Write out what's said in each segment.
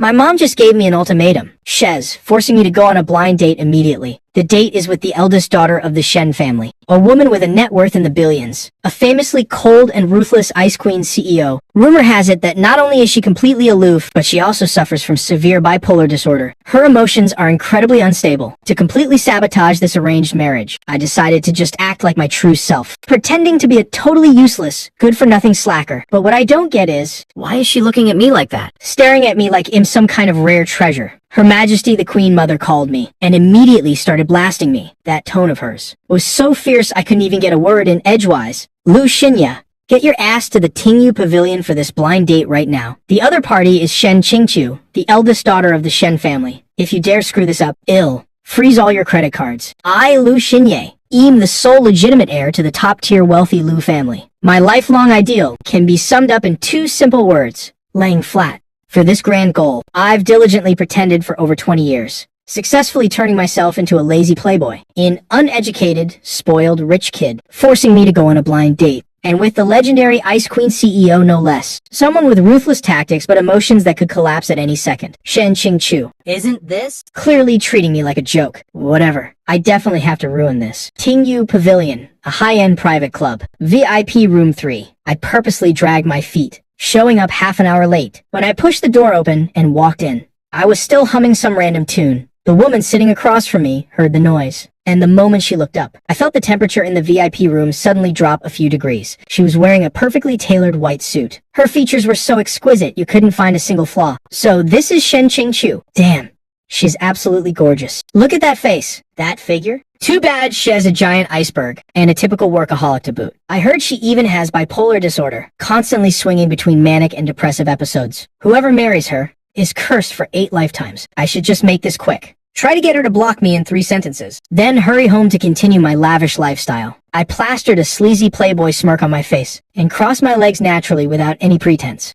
My mom just gave me an ultimatum, Shez, forcing me to go on a blind date immediately. The date is with the eldest daughter of the Shen family, a woman with a net worth in the billions, a famously cold and ruthless Ice Queen CEO. Rumor has it that not only is she completely aloof, but she also suffers from severe bipolar disorder. Her emotions are incredibly unstable. To completely sabotage this arranged marriage, I decided to just act like my true self, pretending to be a totally useless, good-for-nothing slacker. But what I don't get is, why is she looking at me like that? Staring at me like I'm some kind of rare treasure. Her Majesty the Queen Mother called me, and immediately started blasting me. That tone of hers was so fierce I couldn't even get a word in edgewise. Lu Xinya, get your ass to the Tingyu Pavilion for this blind date right now. The other party is Shen Qingqiu, the eldest daughter of the Shen family. If you dare screw this up, freeze all your credit cards. I, Lu Xinye, am the sole legitimate heir to the top-tier wealthy Lu family. My lifelong ideal can be summed up in two simple words: laying flat. For this grand goal, I've diligently pretended for over 20 years, successfully turning myself into a lazy playboy, an uneducated, spoiled, rich kid, forcing me to go on a blind date. And with the legendary Ice Queen CEO no less, someone with ruthless tactics but emotions that could collapse at any second. Shen Qingqiu. Isn't this clearly treating me like a joke? Whatever. I definitely have to ruin this. Tingyu Pavilion, a high-end private club. VIP room 3. I purposely dragged my feet, showing up half an hour late. When I pushed the door open and walked in, I was still humming some random tune. The woman sitting across from me heard the noise, and the moment she looked up, I felt the temperature in the VIP room suddenly drop a few degrees. She was wearing a perfectly tailored white suit. Her features were so exquisite you couldn't find a single flaw. So this is Shen Qingqiu. Damn, she's absolutely gorgeous. Look at that face, that figure. Too bad she has a giant iceberg, and a typical workaholic to boot. I heard she even has bipolar disorder, constantly swinging between manic and depressive episodes. Whoever marries her is cursed for 8 lifetimes. I should just make this quick. Try to get her to block me in 3 sentences. Then hurry home to continue my lavish lifestyle. I plastered a sleazy playboy smirk on my face, and crossed my legs naturally without any pretense.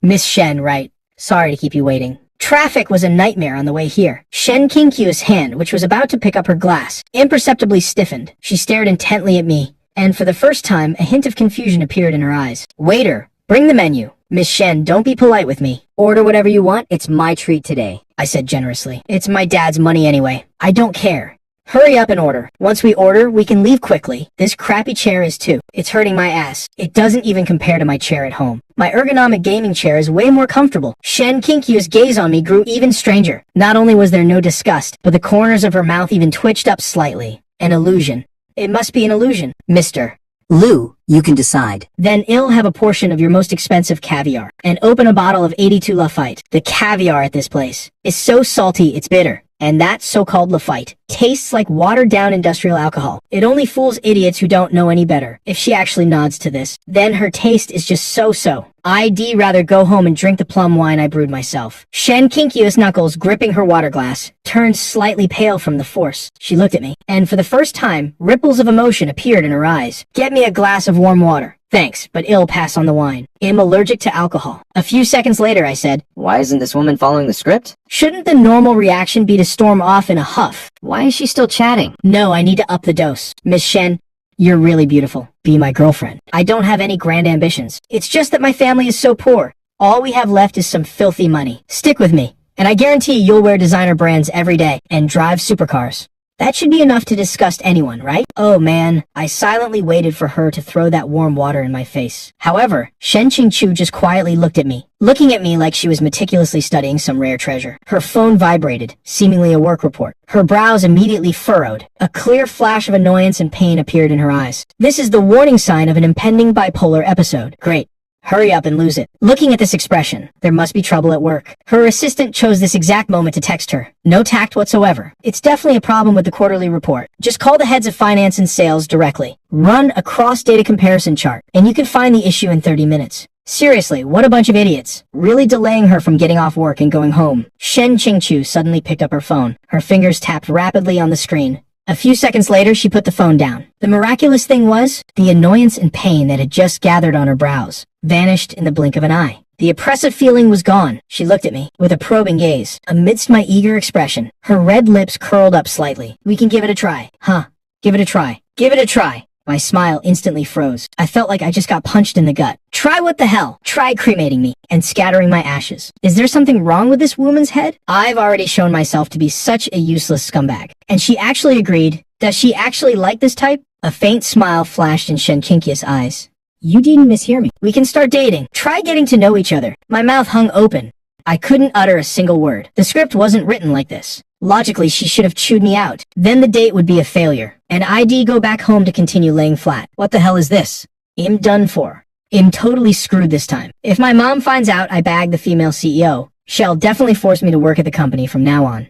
Miss Shen, right? Sorry to keep you waiting. Traffic was a nightmare on the way here. Shen Qingqiu's hand, which was about to pick up her glass, imperceptibly stiffened. She stared intently at me, and for the first time, a hint of confusion appeared in her eyes. Waiter, bring the menu. Miss Shen, don't be polite with me. Order whatever you want. It's my treat today, I said generously. It's my dad's money anyway. I don't care. Hurry up and order. Once we order, we can leave quickly. This crappy chair is too. It's hurting my ass. It doesn't even compare to my chair at home. My ergonomic gaming chair is way more comfortable. Shen Qingqiu's gaze on me grew even stranger. Not only was there no disgust, but the corners of her mouth even twitched up slightly. An illusion. It must be an illusion. Mister Lu, you can decide. Then I'll have a portion of your most expensive caviar, and open a bottle of 82 Lafite. The caviar at this place is so salty it's bitter, and that so-called Lafite tastes like watered-down industrial alcohol. It only fools idiots who don't know any better. If she actually nods to this, then her taste is just so-so. I'd rather go home and drink the plum wine I brewed myself. Shen Qingqiu's knuckles, gripping her water glass, turned slightly pale from the force. She looked at me, and for the first time, ripples of emotion appeared in her eyes. Get me a glass of warm water. Thanks, but I'll pass on the wine. I'm allergic to alcohol. A few seconds later, I said, Why isn't this woman following the script? Shouldn't the normal reaction be to storm off in a huff? Why is she still chatting? No, I need to up the dose. Miss Shen, you're really beautiful. Be my girlfriend. I don't have any grand ambitions. It's just that my family is so poor. All we have left is some filthy money. Stick with me, and I guarantee you'll wear designer brands every day and drive supercars. That should be enough to disgust anyone, right? Oh man, I silently waited for her to throw that warm water in my face. However, Shen Qingqiu just quietly looked at me, looking at me like she was meticulously studying some rare treasure. Her phone vibrated, seemingly a work report. Her brows immediately furrowed. A clear flash of annoyance and pain appeared in her eyes. This is the warning sign of an impending bipolar episode. Great. Hurry up and lose it. Looking at this expression, there must be trouble at work. Her assistant chose this exact moment to text her. No tact whatsoever. It's definitely a problem with the quarterly report. Just call the heads of finance and sales directly. Run a cross-data comparison chart, and you can find the issue in 30 minutes. Seriously, what a bunch of idiots. Really delaying her from getting off work and going home. Shen Qingqiu suddenly picked up her phone. Her fingers tapped rapidly on the screen. A few seconds later, she put the phone down. The miraculous thing was, the annoyance and pain that had just gathered on her brows vanished in the blink of an eye. The oppressive feeling was gone. She looked at me with a probing gaze. Amidst my eager expression, her red lips curled up slightly. We can give it a try. Huh? Give it a try. Give it a try. My smile instantly froze. I felt like I just got punched in the gut. Try what the hell? Try cremating me and scattering my ashes. Is there something wrong with this woman's head? I've already shown myself to be such a useless scumbag. And she actually agreed. Does she actually like this type? A faint smile flashed in Shen Chinkia's eyes. You didn't mishear me. We can start dating. Try getting to know each other. My mouth hung open. I couldn't utter a single word. The script wasn't written like this. Logically, she should have chewed me out. Then the date would be a failure. And I'd go back home to continue laying flat. What the hell is this? I'm done for. I'm totally screwed this time. If my mom finds out I bagged the female CEO, she'll definitely force me to work at the company from now on.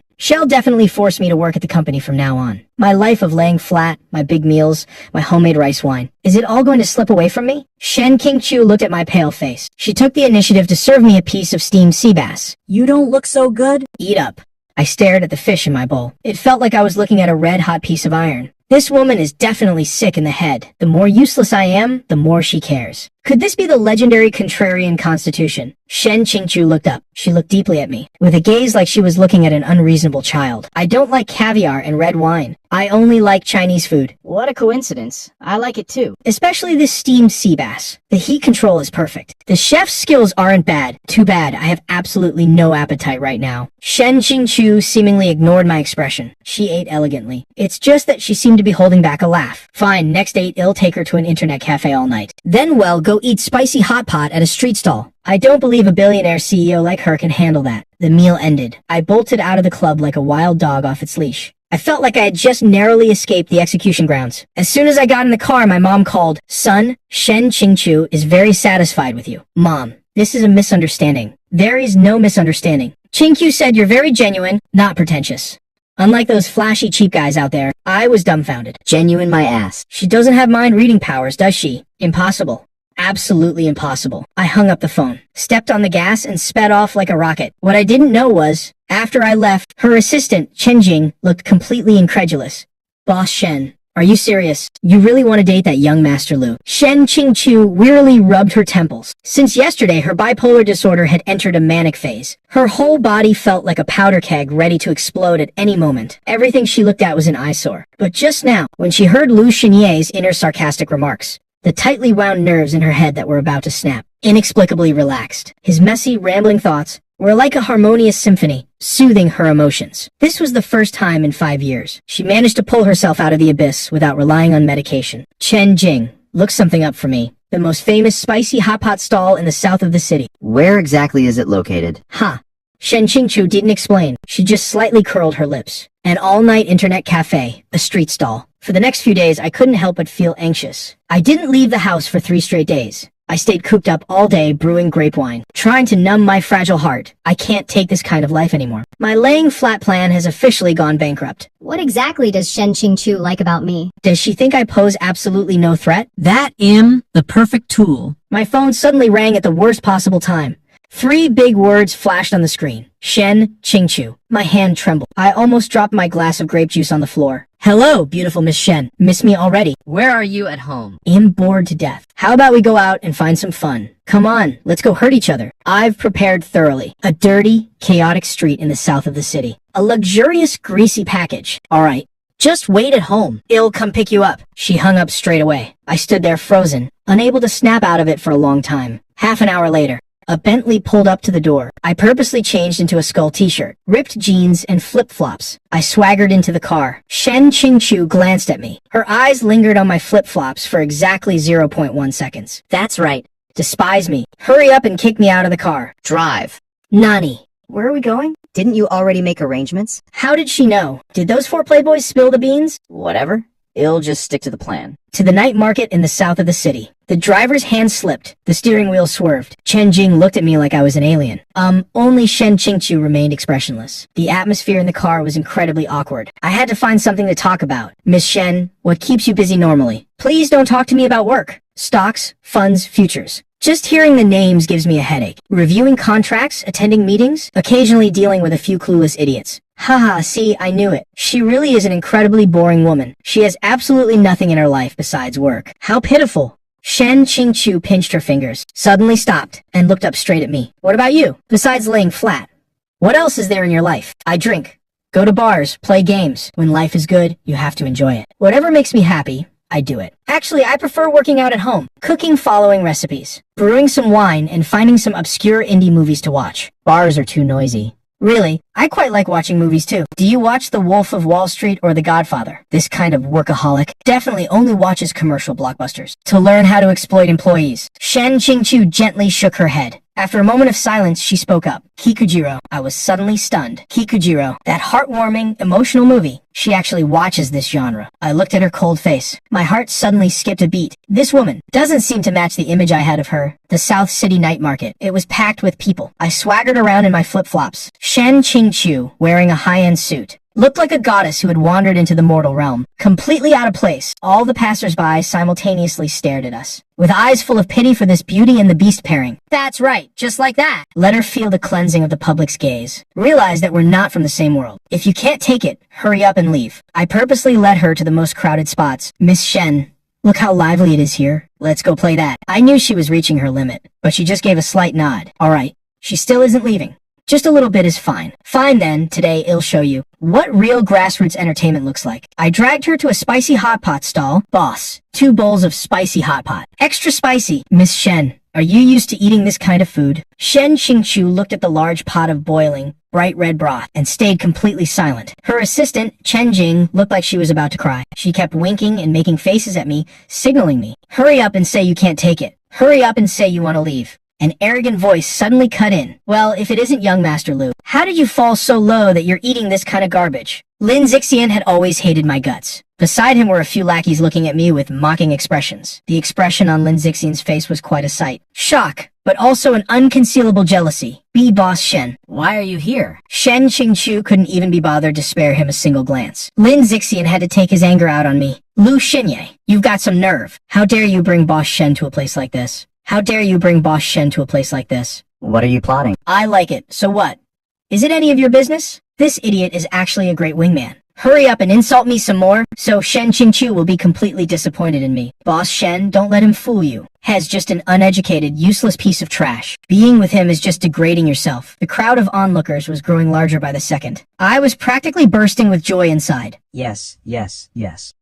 My life of laying flat, my big meals, my homemade rice wine. Is it all going to slip away from me? Shen Qingqiu looked at my pale face. She took the initiative to serve me a piece of steamed sea bass. You don't look so good. Eat up. I stared at the fish in my bowl. It felt like I was looking at a red-hot piece of iron. This woman is definitely sick in the head. The more useless I am, the more she cares. Could this be the legendary contrarian constitution? Shen Qingqiu looked up. She looked deeply at me, with a gaze like she was looking at an unreasonable child. I don't like caviar and red wine. I only like Chinese food. What a coincidence. I like it too. Especially this steamed sea bass. The heat control is perfect. The chef's skills aren't bad. Too bad, I have absolutely no appetite right now. Shen Qingqiu seemingly ignored my expression. She ate elegantly. It's just that she seemed to be holding back a laugh. Fine, next date I'll take her to an internet cafe all night. Then go eat spicy hot pot at a street stall. I don't believe a billionaire CEO like her can handle that. The meal ended. I bolted out of the club like a wild dog off its leash. I felt like I had just narrowly escaped the execution grounds. As soon as I got in the car, my mom called. Son, Shen Qingqiu is very satisfied with you. Mom, this is a misunderstanding. There is no misunderstanding. Qingqiu said you're very genuine, not pretentious. Unlike those flashy cheap guys out there, I was dumbfounded. Genuine my ass. She doesn't have mind reading powers, does she? Impossible. Absolutely impossible. I hung up the phone, stepped on the gas, and sped off like a rocket. What I didn't know was, after I left, her assistant, Chen Jing, looked completely incredulous. Boss Shen, are you serious? You really want to date that young Master Lu? Shen Qingqiu wearily rubbed her temples. Since yesterday, her bipolar disorder had entered a manic phase. Her whole body felt like a powder keg ready to explode at any moment. Everything she looked at was an eyesore. But just now, when she heard Lu Xinye's inner sarcastic remarks, the tightly wound nerves in her head that were about to snap inexplicably relaxed. His messy, rambling thoughts were like a harmonious symphony, soothing her emotions. This was the first time in 5 years she managed to pull herself out of the abyss without relying on medication. Chen Jing, look something up for me. The most famous spicy hot pot stall in the south of the city. Where exactly is it located? Shen Qingqiu didn't explain. She just slightly curled her lips. An all-night internet cafe, a street stall. For the next few days, I couldn't help but feel anxious. I didn't leave the house for 3 straight days. I stayed cooped up all day brewing grape wine, trying to numb my fragile heart. I can't take this kind of life anymore. My laying flat plan has officially gone bankrupt. What exactly does Shen Qingqiu like about me? Does she think I pose absolutely no threat? That am the perfect tool. My phone suddenly rang at the worst possible time. 3 big words flashed on the screen. Shen Qingqiu. My hand trembled. I almost dropped my glass of grape juice on the floor. Hello, beautiful Miss Shen. Miss me already? Where are you at home? I'm bored to death. How about we go out and find some fun? Come on, let's go hurt each other. I've prepared thoroughly. A dirty, chaotic street in the south of the city. A luxurious, greasy package. All right. Just wait at home. I'll come pick you up. She hung up straight away. I stood there frozen, unable to snap out of it for a long time. Half an hour later, a Bentley pulled up to the door. I purposely changed into a skull t-shirt, ripped jeans, and flip-flops. I swaggered into the car. Shen Qingqiu glanced at me. Her eyes lingered on my flip-flops for exactly 0.1 seconds. That's right. Despise me. Hurry up and kick me out of the car. Drive. Nani. Where are we going? Didn't you already make arrangements? How did she know? Did those 4 playboys spill the beans? Whatever. It'll just stick to the plan. To the night market in the south of the city. The driver's hand slipped. The steering wheel swerved. Chen Jing looked at me like I was an alien. Only Shen Qingqiu remained expressionless. The atmosphere in the car was incredibly awkward. I had to find something to talk about. Miss Shen, what keeps you busy normally? Please don't talk to me about work. Stocks, funds, futures. Just hearing the names gives me a headache. Reviewing contracts, attending meetings, occasionally dealing with a few clueless idiots. Haha, see, I knew it. She really is an incredibly boring woman. She has absolutely nothing in her life besides work. How pitiful. Shen Qingqiu pinched her fingers, suddenly stopped, and looked up straight at me. What about you? Besides laying flat, what else is there in your life? I drink, go to bars, play games. When life is good, you have to enjoy it. Whatever makes me happy, I do it. Actually, I prefer working out at home, cooking following recipes, brewing some wine, and finding some obscure indie movies to watch. Bars are too noisy. Really, I quite like watching movies too. Do you watch The Wolf of Wall Street or The Godfather? This kind of workaholic definitely only watches commercial blockbusters to learn how to exploit employees. Shen Qingqiu gently shook her head. After a moment of silence, she spoke up. Kikujiro. I was suddenly stunned. Kikujiro, that heartwarming, emotional movie. She actually watches this genre. I looked at her cold face. My heart suddenly skipped a beat. This woman doesn't seem to match the image I had of her. The South City night market. It was packed with people. I swaggered around in my flip-flops. Shen Qingqiu, wearing a high-end suit, looked like a goddess who had wandered into the mortal realm. Completely out of place, all the passers-by simultaneously stared at us, with eyes full of pity for this Beauty and the Beast pairing. That's right, just like that. Let her feel the cleansing of the public's gaze. Realize that we're not from the same world. If you can't take it, hurry up and leave. I purposely led her to the most crowded spots. Miss Shen, look how lively it is here. Let's go play that. I knew she was reaching her limit, but she just gave a slight nod. All right, she still isn't leaving. Just a little bit is fine. Fine then, today I'll show you what real grassroots entertainment looks like. I dragged her to a spicy hot pot stall. Boss, 2 bowls of spicy hot pot. Extra spicy. Miss Shen, are you used to eating this kind of food? Shen Qingqiu looked at the large pot of boiling, bright red broth and stayed completely silent. Her assistant, Chen Jing, looked like she was about to cry. She kept winking and making faces at me, signaling me. Hurry up and say you can't take it. Hurry up and say you want to leave. An arrogant voice suddenly cut in. Well, if it isn't young Master Lu, how did you fall so low that you're eating this kind of garbage? Lin Zixian had always hated my guts. Beside him were a few lackeys looking at me with mocking expressions. The expression on Lin Zixian's face was quite a sight. Shock, but also an unconcealable jealousy. B. Boss Shen. Why are you here? Shen Qingqiu couldn't even be bothered to spare him a single glance. Lin Zixian had to take his anger out on me. Lu Xinye, you've got some nerve. How dare you bring Boss Shen to a place like this? How dare you bring Boss Shen to a place like this? What are you plotting? I like it, so what? Is it any of your business? This idiot is actually a great wingman. Hurry up and insult me some more, so Shen Qingqiu will be completely disappointed in me. Boss Shen, don't let him fool you. Has just an uneducated, useless piece of trash. Being with him is just degrading yourself. The crowd of onlookers was growing larger by the second. I was practically bursting with joy inside. Yes.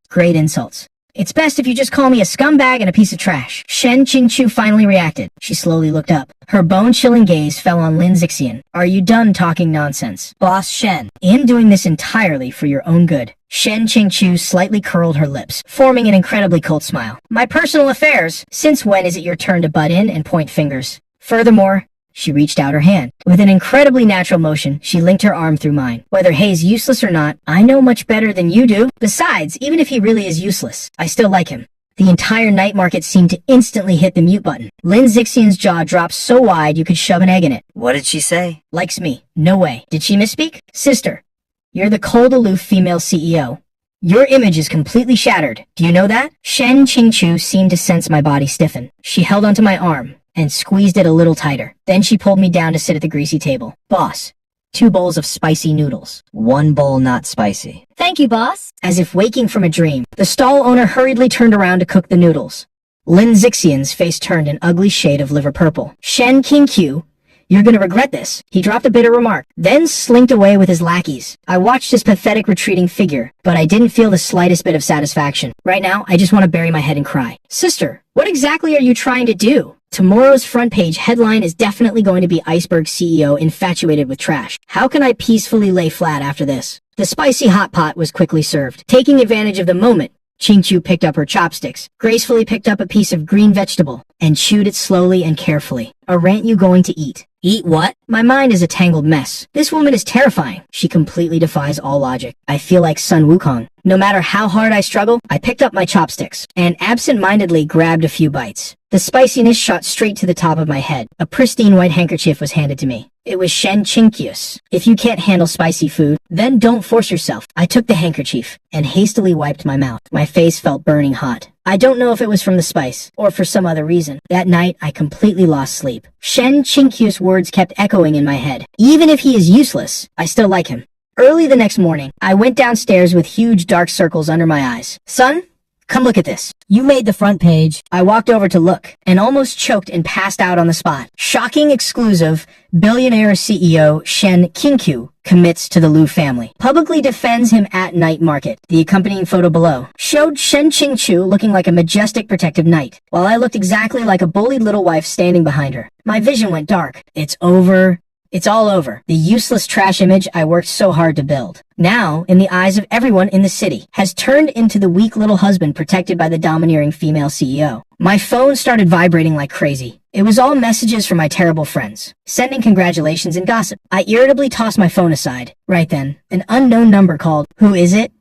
Great insults. It's best if you just call me a scumbag and a piece of trash. Shen Qingqiu finally reacted. She slowly looked up. Her bone-chilling gaze fell on Lin Zixian. Are you done talking nonsense? Boss Shen, I'm doing this entirely for your own good. Shen Qingqiu slightly curled her lips, forming an incredibly cold smile. My personal affairs? Since when is it your turn to butt in and point fingers? Furthermore, she reached out her hand. With an incredibly natural motion, she linked her arm through mine. Whether Hei's useless or not, I know much better than you do. Besides, even if he really is useless, I still like him. The entire night market seemed to instantly hit the mute button. Lin Zixian's jaw dropped so wide you could shove an egg in it. What did she say? Likes me. No way. Did she misspeak? Sister, you're the cold, aloof female CEO. Your image is completely shattered. Do you know that? Shen Qingqiu seemed to sense my body stiffen. She held onto my arm and squeezed it a little tighter. Then she pulled me down to sit at the greasy table. Boss, 2 bowls of spicy noodles. 1 bowl not spicy. Thank you, boss. As if waking from a dream, the stall owner hurriedly turned around to cook the noodles. Lin Zixian's face turned an ugly shade of liver purple. Shen Qingqiu, you're gonna regret this. He dropped a bitter remark, then slinked away with his lackeys. I watched his pathetic retreating figure, but I didn't feel the slightest bit of satisfaction. Right now, I just want to bury my head and cry. Sister, what exactly are you trying to do? Tomorrow's front page headline is definitely going to be Iceberg CEO infatuated with trash. How can I peacefully lay flat after this? The spicy hot pot was quickly served. Taking advantage of the moment, Qingqiu picked up her chopsticks, gracefully picked up a piece of green vegetable, and chewed it slowly and carefully. Aren't you going to eat? Eat what? My mind is a tangled mess. This woman is terrifying. She completely defies all logic. I feel like Sun Wukong. No matter how hard I struggle, I picked up my chopsticks and absent-mindedly grabbed a few bites. The spiciness shot straight to the top of my head. A pristine white handkerchief was handed to me. It was Shen Qingqiu's. If you can't handle spicy food, then don't force yourself. I took the handkerchief and hastily wiped my mouth. My face felt burning hot. I don't know if it was from the spice or for some other reason. That night, I completely lost sleep. Shen Qingqiu's words kept echoing in my head. Even if he is useless, I still like him. Early the next morning, I went downstairs with huge dark circles under my eyes. Son, Come look at this. You made the front page. I walked over to look, and almost choked and passed out on the spot. Shocking exclusive, Billionaire CEO Shen Qingqiu commits to the Liu family. Publicly defends him at night market. The accompanying photo below showed Shen Qingqiu looking like a majestic protective knight, while I looked exactly like a bullied little wife standing behind her. My vision went dark. It's over. It's all over. The useless trash image I worked so hard to build, now, in the eyes of everyone in the city, has turned into the weak little husband protected by the domineering female CEO. My phone started vibrating like crazy. It was all messages from my terrible friends, sending congratulations and gossip. I irritably tossed my phone aside. Right then, an unknown number called. Who is it?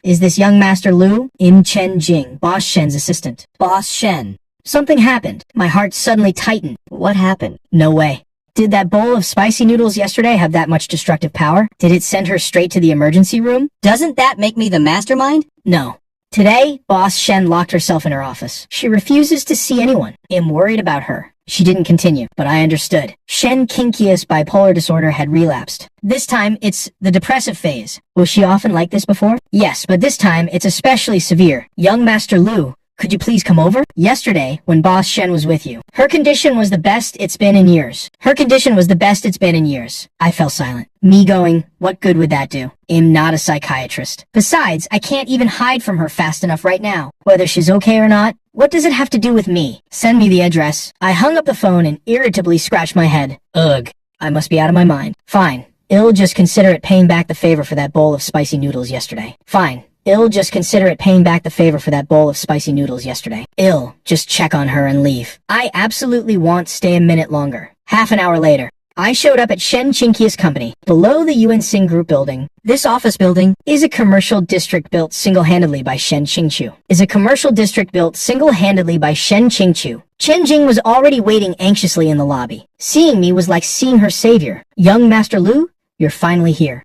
Is this young Master Liu? In Chen Jing, Boss Shen's assistant. Boss Shen. Something happened. My heart suddenly tightened. What happened? No way. Did that bowl of spicy noodles yesterday have that much destructive power? Did it send her straight to the emergency room? Doesn't that make me the mastermind? No. Today, Boss Shen locked herself in her office. She refuses to see anyone. I'm worried about her. She didn't continue, but I understood. Shen Qingqiu's bipolar disorder had relapsed. This time, it's the depressive phase. Was she often like this before? Yes, but this time, it's especially severe. Young Master Liu, could you please come over? Yesterday, when Boss Shen was with you, her condition was the best it's been in years. Her condition was the best it's been in years. I fell silent. Me going, what good would that do? I'm not a psychiatrist. Besides, I can't even hide from her fast enough right now. Whether she's okay or not, what does it have to do with me? Send me the address. I hung up the phone and irritably scratched my head. Ugh, I must be out of my mind. Fine. I'll just consider it paying back the favor for that bowl of spicy noodles yesterday. Fine. I'll just consider it paying back the favor for that bowl of spicy noodles yesterday. I'll just check on her and leave. I absolutely won't stay a minute longer. Half an hour later, I showed up at Shen Qingqiu's company, below the Yuan Xing Group building. This office building is a commercial district built single-handedly by Shen Qingqiu. Chen Jing was already waiting anxiously in the lobby. Seeing me was like seeing her savior. Young Master Liu, you're finally here.